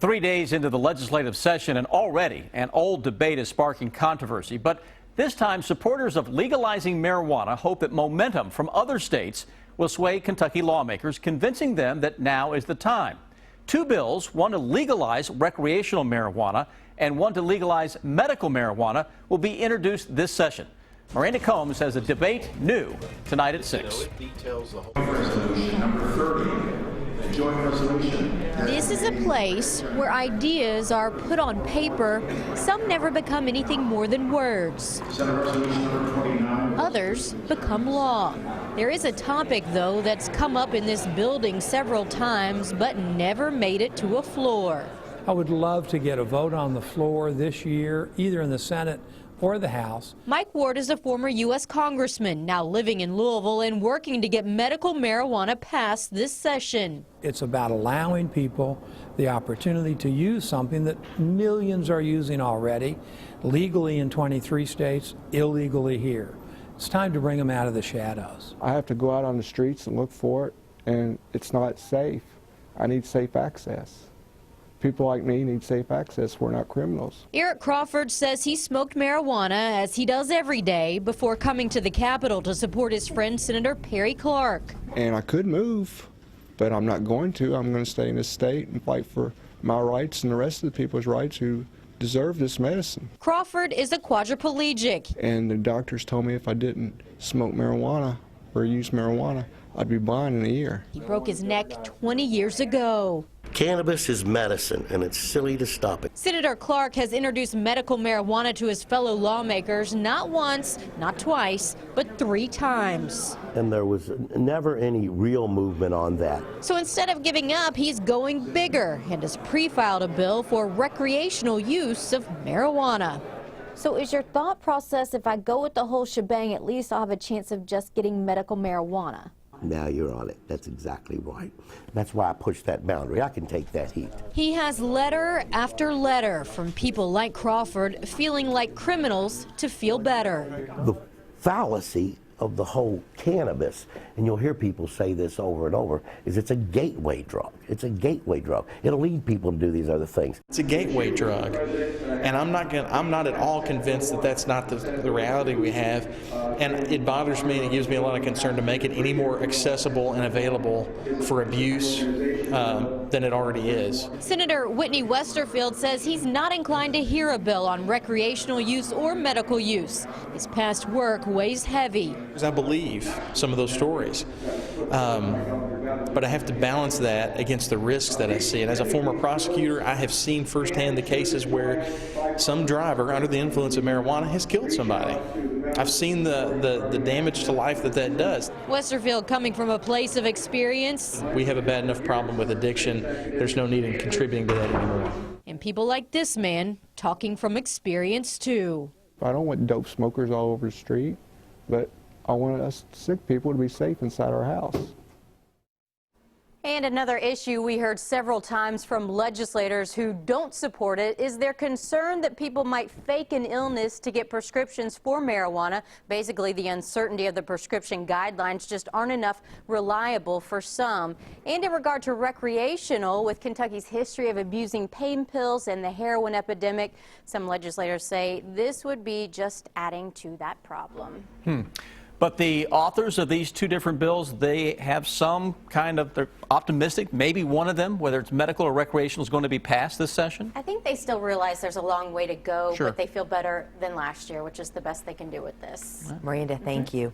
3 days into the legislative session, and already an old debate is sparking controversy. But this time, supporters of legalizing marijuana hope that momentum from other states will sway Kentucky lawmakers, convincing them that now is the time. Two bills, one to legalize recreational marijuana and one to legalize medical marijuana, will be introduced this session. Miranda Combs has a debate new tonight at 6. Resolution number 30. Joint resolution. This is a place where ideas are put on paper. Some never become anything more than words. Senate resolution number 29. Others become law. There is a topic, though, that's come up in this building several times but never made it to a floor. I would love to get a vote on the floor this year, either in the Senate or the House. Mike Ward is a former U.S. congressman, now living in Louisville and working to get medical marijuana passed this session. It's about allowing people the opportunity to use something that millions are using already, legally in 23 states, illegally here. It's time to bring them out of the shadows. I have to go out on the streets and look for it, and it's not safe. I need safe access. People like me need safe access. We're not criminals. Eric Crawford says he smoked marijuana, as he does every day, before coming to the Capitol to support his friend Senator Perry Clark. And I could move, but I'm not going to. I'm going to stay in this state and fight for my rights and the rest of the people's rights who deserve this medicine. Crawford is a quadriplegic. And the doctors told me if I didn't smoke marijuana or use marijuana, I'd be blind in a year. He broke his neck 20 years ago. Cannabis is medicine, and it's silly to stop it. Senator Clark has introduced medical marijuana to his fellow lawmakers not once, not twice, but 3 times. And there was never any real movement on that. So instead of giving up, he's going bigger and has pre-filed a bill for recreational use of marijuana. So is your thought process, if I go with the whole shebang, at least I'll have a chance of just getting medical marijuana? Now you're on it. That's exactly right. That's why I pushed that boundary. I can take that heat. He has letter after letter from people like Crawford feeling like criminals to feel better. The fallacy of the whole cannabis, and you'll hear people say this over and over, is it's a gateway drug. It's a gateway drug. It'll lead people to do these other things. It's a gateway drug, and I'm not at all convinced that that's not the reality we have, and it bothers me and it gives me a lot of concern to make it any more accessible and available for abuse than it already is. Senator Whitney Westerfield says he's not inclined to hear a bill on recreational use or medical use. His past work weighs heavy. I believe some of those stories, but I have to balance that against the risks that I see. And as a former prosecutor, I have seen firsthand the cases where some driver under the influence of marijuana has killed somebody. I've seen the damage to life that does. Westerfield coming from a place of experience. We have a bad enough problem with addiction. There's no need in contributing to that anymore. And people like this man talking from experience too. I don't want dope smokers all over the street, but I want us sick people to be safe inside our house. And another issue we heard several times from legislators who don't support it is their concern that people might fake an illness to get prescriptions for marijuana. Basically, the uncertainty of the prescription guidelines just aren't enough reliable for some. And in regard to recreational, with Kentucky's history of abusing pain pills and the heroin epidemic, some legislators say this would be just adding to that problem. But the authors of these two different bills, they have some kind of, they're optimistic. Maybe one of them, whether it's medical or recreational, is going to be passed this session? I think they still realize there's a long way to go, Sure. but they feel better than last year, which is the best they can do with this. Miranda, thank you.